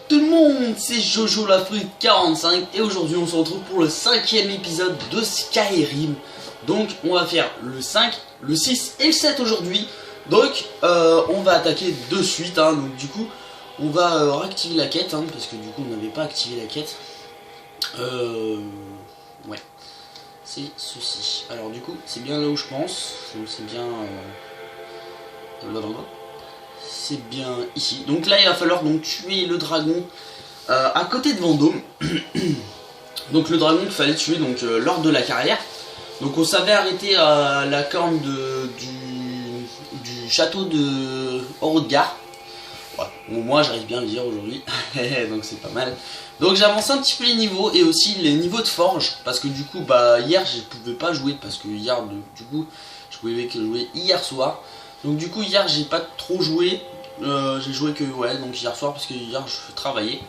Tout le monde, c'est Jojo la Fruit 45 et aujourd'hui on se retrouve pour le 5e épisode de Skyrim. Donc on va faire le 5, le 6 et le 7 aujourd'hui. Donc on va attaquer de suite, donc du coup on va réactiver la quête, parce que du coup on n'avait pas activé la quête. Ouais, c'est ceci. Alors du coup c'est bien là où je pense, donc c'est bien... c'est bien ici. Donc là il va falloir donc tuer le dragon à côté de Vendôme. Donc le dragon qu'il fallait tuer donc lors de la carrière. Donc on s'avait arrêté à la corne du château de Haut-de-Gare. Ouais, bon, moi j'arrive bien à le dire aujourd'hui. Donc c'est pas mal. Donc j'ai avancé un petit peu les niveaux et aussi les niveaux de forge. Parce que du coup hier je pouvais pas jouer. Parce que hier du coup je pouvais que jouer hier soir. Donc du coup hier j'ai pas trop joué. J'ai joué que donc hier soir parce que hier je travaillais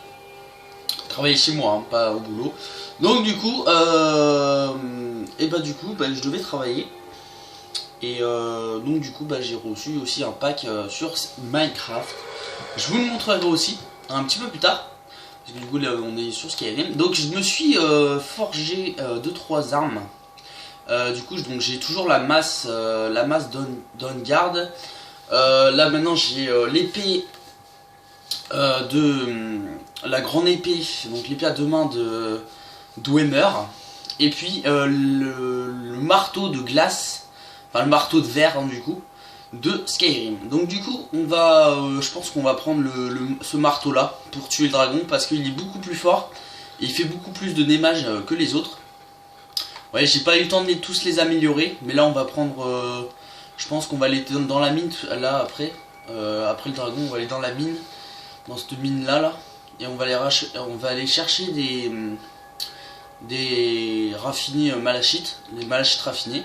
chez moi, pas au boulot. Donc du coup je devais travailler et donc du coup j'ai reçu aussi un pack sur Minecraft. Je vous le montrerai aussi un petit peu plus tard parce que du coup là on est sur Skyrim. Donc je me suis forgé 2-3 armes. Du coup j'ai toujours la masse d'Onguard. Là maintenant j'ai l'épée la grande épée, donc l'épée à deux mains de Dwemer, et puis le marteau de glace, enfin le marteau de verre du coup de Skyrim. Donc du coup on va, je pense qu'on va prendre ce marteau là pour tuer le dragon parce qu'il est beaucoup plus fort et il fait beaucoup plus de damage que les autres. Ouais, j'ai pas eu le temps de tous les améliorer, mais là on va prendre, je pense qu'on va aller dans la mine là après le dragon on va aller dans la mine, dans cette mine là et on va aller chercher des raffinés malachites, les malachites raffinés.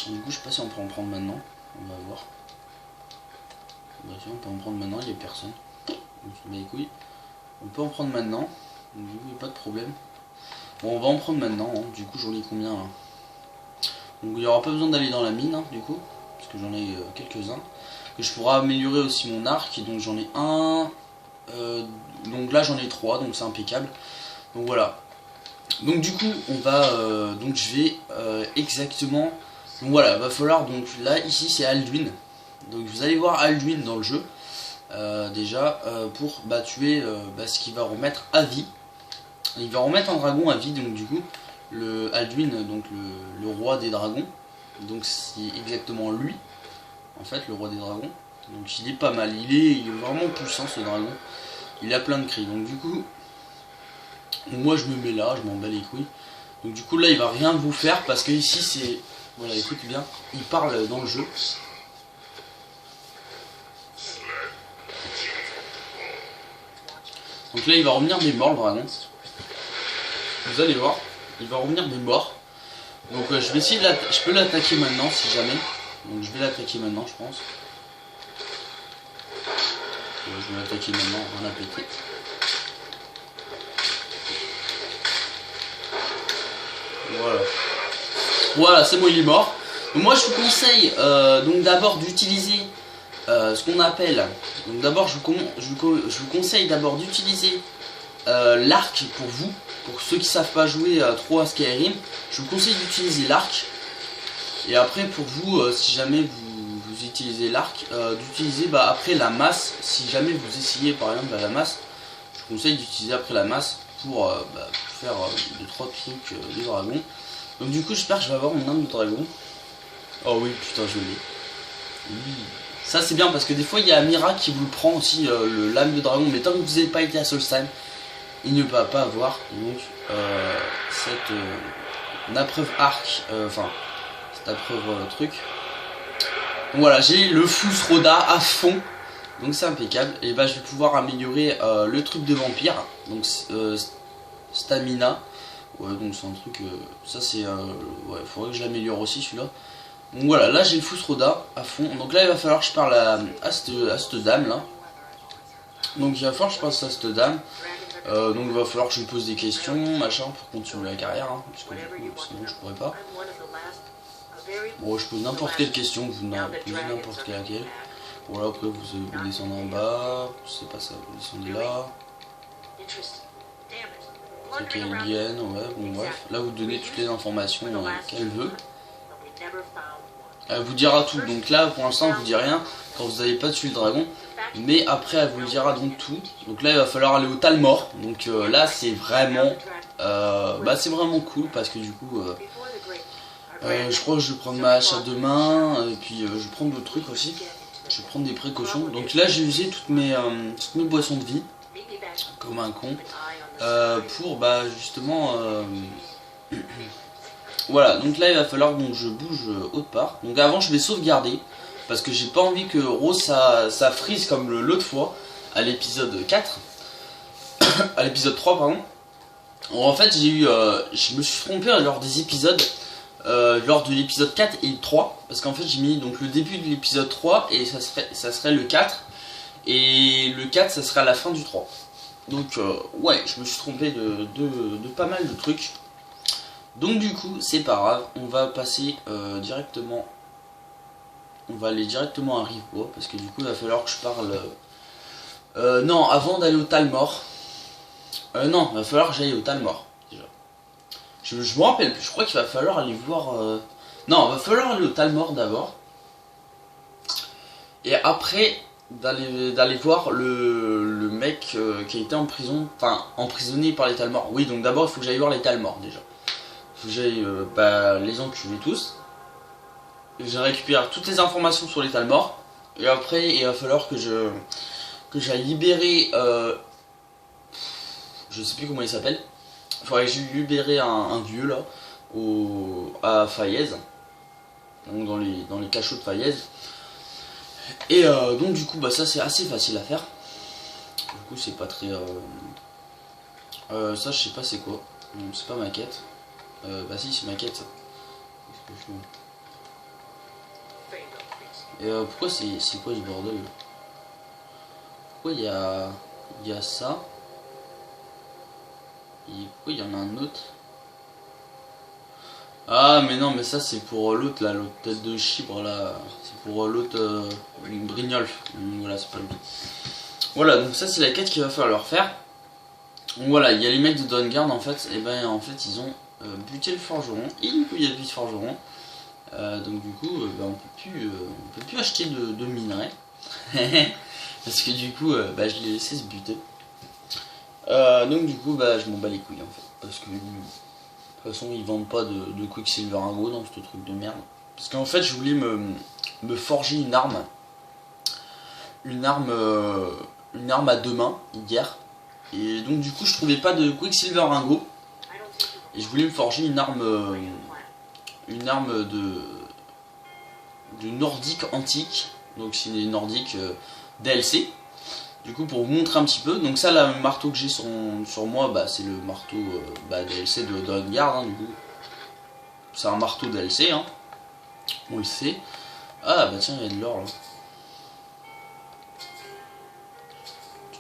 Du coup je sais pas si on peut en prendre maintenant, on va voir. Bah, si on peut en prendre maintenant, il n'y a personne. On se met les couilles. On peut en prendre maintenant, donc, du coup il n'y a pas de problème. Bon on va en prendre maintenant, du coup j'en ai combien là? Donc il n'y aura pas besoin d'aller dans la mine du coup, parce que j'en ai quelques-uns. Que je pourrai améliorer aussi mon arc, et donc j'en ai un. Donc là j'en ai 3, donc c'est impeccable. Donc voilà. Donc du coup on va donc je vais exactement. Donc voilà, va falloir donc là ici c'est Alduin. Donc vous allez voir Alduin dans le jeu déjà pour tuer ce qui va remettre à vie. Il va remettre un dragon à vie, donc du coup le Alduin, donc le roi des dragons. Donc c'est exactement lui en fait le roi des dragons. Donc il est pas mal, il est vraiment puissant ce dragon. Il a plein de cris, donc du coup moi je me mets là, je m'en bats les couilles. Donc du coup là il va rien vous faire parce que ici c'est... Voilà, écoute bien, il parle dans le jeu. Donc là il va revenir des morts le dragon. Vous allez voir, il va revenir des morts. Donc je vais essayer de je peux l'attaquer maintenant si jamais. Donc je vais l'attaquer maintenant je pense. Je vais l'attaquer maintenant, rien à péter. Voilà. Voilà, c'est bon, il est mort. Donc moi je vous conseille donc d'abord d'utiliser ce qu'on appelle. Donc d'abord je vous conseille d'abord d'utiliser l'arc pour vous. Pour ceux qui savent pas jouer trop à Skyrim, je vous conseille d'utiliser l'arc. Et après pour vous, si jamais vous utilisez l'arc, d'utiliser après la masse. Si jamais vous essayez par exemple la masse, je vous conseille d'utiliser après la masse pour faire 2-3 trucs de dragon. Donc du coup j'espère que je vais avoir mon âme de dragon. Oh oui putain je l'ai. Oui. Ça c'est bien parce que des fois il y a Amira qui vous prend aussi l'âme de dragon, mais tant que vous n'avez pas été à Solstheim, il ne va pas avoir donc cette appreuve arc, cette appreuve truc. Donc voilà, j'ai le Fusroda à fond, donc c'est impeccable. Et je vais pouvoir améliorer le truc de vampire, donc stamina. Ouais, donc c'est un truc, ça c'est, ouais, faudrait que je l'améliore aussi celui-là. Donc voilà, là j'ai le Fusroda à fond. Donc là il va falloir que je parle à cette dame là. Donc il va falloir que je passe à cette dame. Donc il va falloir que je lui pose des questions, machin, pour continuer la carrière, parce que du coup, sinon je pourrais pas. Bon, je pose n'importe quelle question, vous posez n'importe laquelle. Voilà, après vous descendez en bas, c'est pas ça, vous descendez là. C'est qu'Alien, ouais, bon bref. Là vous donnez toutes les informations qu'elle veut. Elle vous dira tout, donc là pour l'instant elle vous dit rien quand vous n'avez pas tué le dragon. Mais après elle vous dira donc tout. Donc là il va falloir aller au Talmor. Donc là c'est vraiment cool parce que du coup je crois que je vais prendre ma hache à deux mains. Et puis je vais prendre d'autres trucs aussi. Je vais prendre des précautions. Donc là j'ai usé toutes mes boissons de vie. Comme un con. Pour justement voilà, donc là il va falloir que je bouge autre part. Donc avant je vais sauvegarder parce que j'ai pas envie que Rose ça frise comme l'autre fois à l'épisode 4 à l'épisode 3 pardon. En fait j'ai eu je me suis trompé lors des épisodes lors de l'épisode 4 et 3 parce qu'en fait j'ai mis donc le début de l'épisode 3 et ça serait le 4 et le 4 ça serait à la fin du 3. Donc ouais, je me suis trompé de pas mal de trucs. Donc du coup, c'est pas grave, on va passer directement. On va aller directement à Rivebois parce que du coup, il va falloir que je parle. Non, avant d'aller au Talmor. Non, il va falloir que j'aille au Talmor déjà. Je me rappelle plus, je crois qu'il va falloir aller voir. Non, il va falloir aller au Talmor d'abord. Et après d'aller voir le mec qui a été en prison, enfin emprisonné par les Talmor. Oui, donc d'abord il faut que j'aille voir les Talmor déjà. Il faut que j'aille les enculer tous. Je récupère toutes les informations sur les Talmor. Et après il va falloir que j'aille libérer je sais plus comment il s'appelle. Il faudrait que j'aille libérer un vieux là à Fayez. Donc dans les cachots de Fayez. Et donc du coup ça c'est assez facile à faire. Du coup c'est pas très ça je sais pas c'est quoi. C'est pas ma quête. Bah si c'est ma quête ça. Et pourquoi c'est quoi ce bordel? Pourquoi il y a ça? Et pourquoi il y en a un autre? Ah mais non mais ça c'est pour l'autre là, l'autre tête de chibre là. C'est pour l'autre Brignolf. Voilà c'est pas lui. Voilà donc ça c'est la quête qu'il va falloir faire. Donc voilà il y a les mecs de Dawnguard en fait. Et ben en fait ils ont buté le forgeron. Et du coup il y a plus de forgeron. Donc du coup on peut plus acheter de minerais. Parce que du coup je l'ai laissé se buter. Donc du coup je m'en bats les couilles en fait. Parce que de toute façon ils vendent pas de Quicksilver Ingot dans ce truc de merde. Parce qu'en fait je voulais me forger une arme. Une arme à deux mains hier. Et donc du coup je trouvais pas de Quicksilver Ingot. Et je voulais me forger une arme de nordique antique. Donc c'est des nordiques DLC. Du coup pour vous montrer un petit peu, donc ça le marteau que j'ai sur moi c'est le marteau DLC de Dawnguard hein, du coup. C'est un marteau DLC hein. On le sait. Ah bah tiens il y a de l'or là.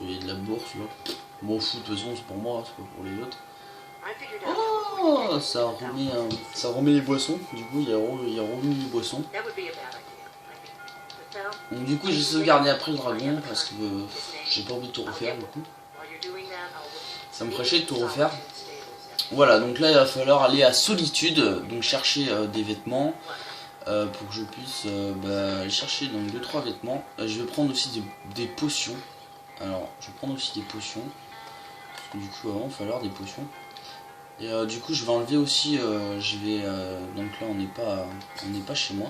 Il y a de la bourse là. Bon fou de toute façon c'est pour moi, c'est pas pour les autres. Oh ça remet les boissons, du coup il y a revenu les boissons. Donc du coup j'ai sauvegardé après le dragon parce que j'ai pas envie de tout refaire du coup. Ça me ferait chier de tout refaire. Voilà donc là il va falloir aller à Solitude, donc chercher des vêtements pour que je puisse aller chercher donc 2-3 vêtements. Je vais prendre aussi des potions. Alors je vais prendre aussi des potions. Parce que du coup avant il va falloir des potions. Et du coup je vais enlever aussi, donc là on n'est pas chez moi.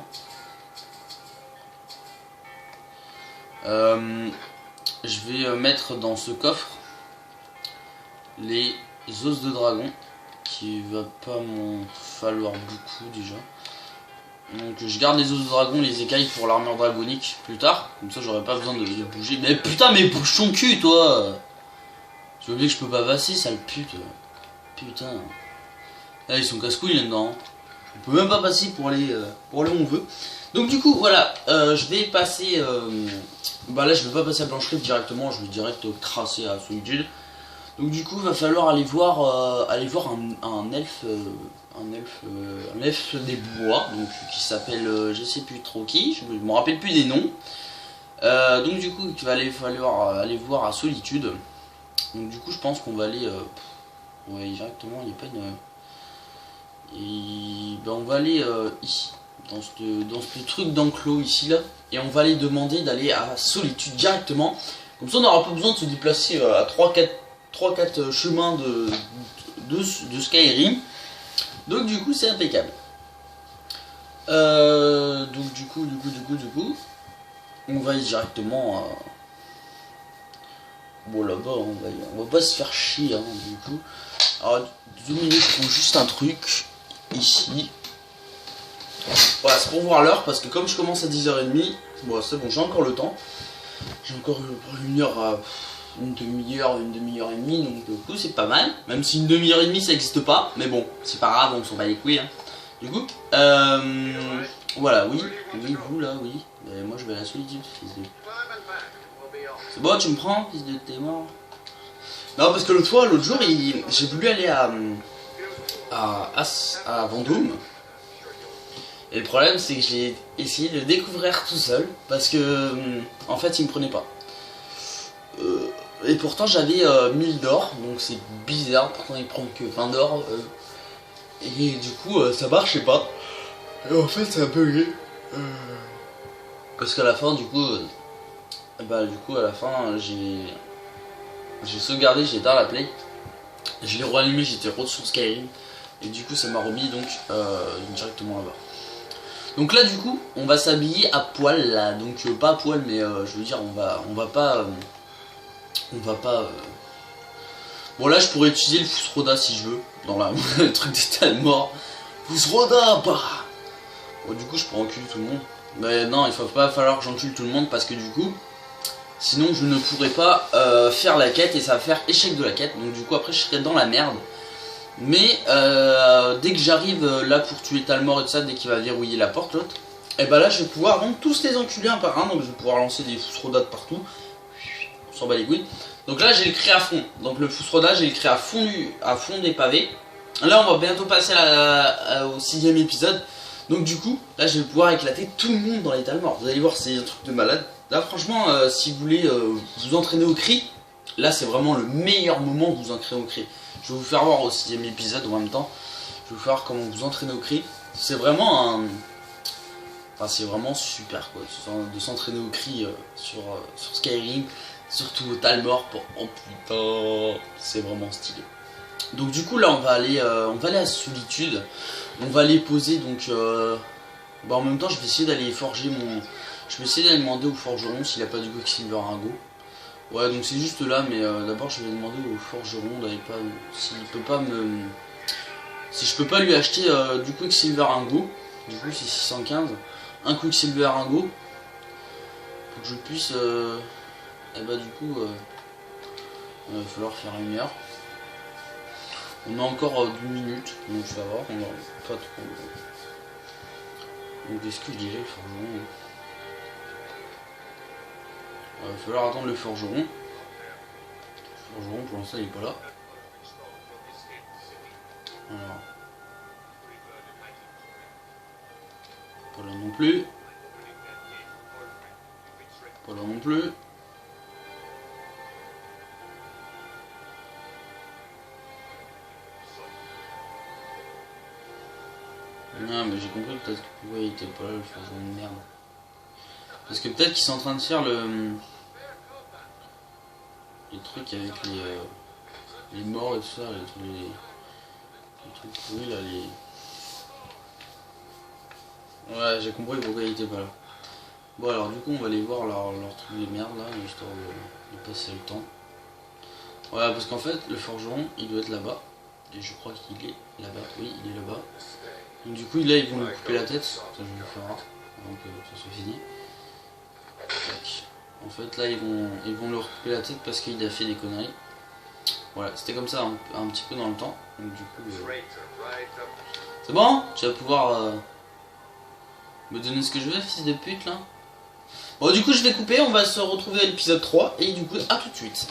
Je vais mettre dans ce coffre les os de dragon qui va pas m'en falloir beaucoup déjà. Donc je garde les os de dragon, les écailles pour l'armure dragonique plus tard, comme ça j'aurai pas besoin de bouger. Mais putain mais bouge ton cul toi. Tu veux bien que je peux pas passer sale pute. Putain. Là ils sont casse-couilles là-dedans. On peut même pas passer pour aller où on veut. Donc du coup voilà, je vais passer là je vais pas passer à Blanche Rive directement, je vais direct tracer à Solitude. Donc du coup il va falloir aller voir un elfe des bois, donc qui s'appelle je sais plus trop qui, je me rappelle plus des noms. Donc du coup il va falloir aller voir à Solitude. Donc du coup je pense qu'on va aller ouais, directement, il n'y a pas une... Et ben, on va aller ici, dans ce truc d'enclos ici là, et on va aller demander d'aller à Solitude directement. Comme ça on n'aura pas besoin de se déplacer à 3-4 chemins de Skyrim. Donc du coup c'est impeccable. Donc du coup on va aller directement bon là-bas on va pas se faire chier hein, du coup. Alors 2 minutes pour juste un truc ici. Voilà, c'est pour voir l'heure parce que comme je commence à 10h30, bon c'est bon, j'ai encore le temps. J'ai encore une heure, une demi-heure et demie, donc du coup c'est pas mal. Même si une demi-heure et demie ça n'existe pas, mais bon, c'est pas grave, on s'en bat les couilles. Hein. Du coup, voilà, oui, vous là, oui. Mais moi je vais à la Solitude, fils de... C'est bon, tu me prends, fils de t'es mort. Non, parce que l'autre jour, j'ai voulu aller à Vendôme. Et le problème, c'est que j'ai essayé de découvrir tout seul. Parce que, en fait, il me prenait pas. Et pourtant, j'avais 1000 d'or. Donc c'est bizarre. Pourtant, il prend que 20 d'or. Et du coup, ça marchait pas. Et en fait, c'est un peu gay. Parce qu'à la fin, du coup, à la fin, j'ai sauvegardé, j'ai éteint la play. Je l'ai rallumé, j'étais re sur Skyrim. Et du coup ça m'a remis donc directement là-bas. Donc là du coup on va s'habiller à poil là. Donc pas à poil mais je veux dire on va pas bon là je pourrais utiliser le Fusroda si je veux. Dans le truc des tas de morts. Fusroda bah. Bon du coup je pourrais enculer tout le monde. Mais non il va pas falloir que j'encule tout le monde parce que du coup sinon je ne pourrais pas faire la quête et ça va faire échec de la quête. Donc du coup après je serai dans la merde. Mais dès que j'arrive là pour tuer Talmor et tout ça, dès qu'il va verrouiller la porte l'autre, et bah là je vais pouvoir donc tous les enculer un par un. Donc je vais pouvoir lancer des Fusroda de partout. On s'en bat les couilles. Donc là j'ai le cri à fond. Donc le Fusroda j'ai le cri à fond des pavés. Là on va bientôt passer au 6ème épisode. Donc du coup là je vais pouvoir éclater tout le monde dans les Talmor. Vous allez voir c'est un truc de malade. Là franchement si vous voulez vous entraîner au cri, là c'est vraiment le meilleur moment de vous entraîner au cri. Je vais vous faire voir au 6ème épisode en même temps. Je vais vous faire voir comment vous entraîner au cri. C'est vraiment un... Enfin c'est vraiment super quoi. De s'entraîner au cri sur Skyrim. Surtout au Talmor. Oh putain. C'est vraiment stylé. Donc du coup là on va aller à Solitude. On va aller poser donc... en même temps je vais essayer d'aller forger mon... Je vais essayer d'aller demander au forgeron s'il n'a pas du Quicksilver Ringo. Ouais donc c'est juste là mais d'abord je vais demander au forgeron d'aller pas s'il peut pas me... Si je peux pas lui acheter du Quicksilver Ringo. Du coup c'est 615. Un Quicksilver Ringo. Pour que je puisse et bah du coup il va falloir faire une heure. On a encore 2 minutes donc ça va, on va pas trop. Donc est-ce que je dirais le forgeron il va falloir attendre le forgeron. Le forgeron pour l'instant il est pas là. Alors. Pas là non plus. Pas là non plus. Non mais j'ai compris peut-être que pourquoi il était pas là le forgeron de merde. Parce que peut-être qu'ils sont en train de faire les trucs avec les morts et tout ça, les trucs pourris là, Ouais j'ai compris pourquoi il était pas là. Bon alors du coup on va aller voir leur truc de merde là, histoire de passer le temps. Voilà parce qu'en fait le forgeron il doit être là-bas. Et je crois qu'il est là-bas, oui il est là-bas. Donc du coup là ils vont lui couper la tête, ça je vais le faire avant que ça soit fini. En fait là ils vont leur couper la tête parce qu'il a fait des conneries. Voilà, c'était comme ça un petit peu dans le temps. Donc du coup c'est bon. Tu vas pouvoir me donner ce que je veux, fils de pute là. Bon du coup je vais couper, on va se retrouver à l'épisode 3 et du coup à tout de suite.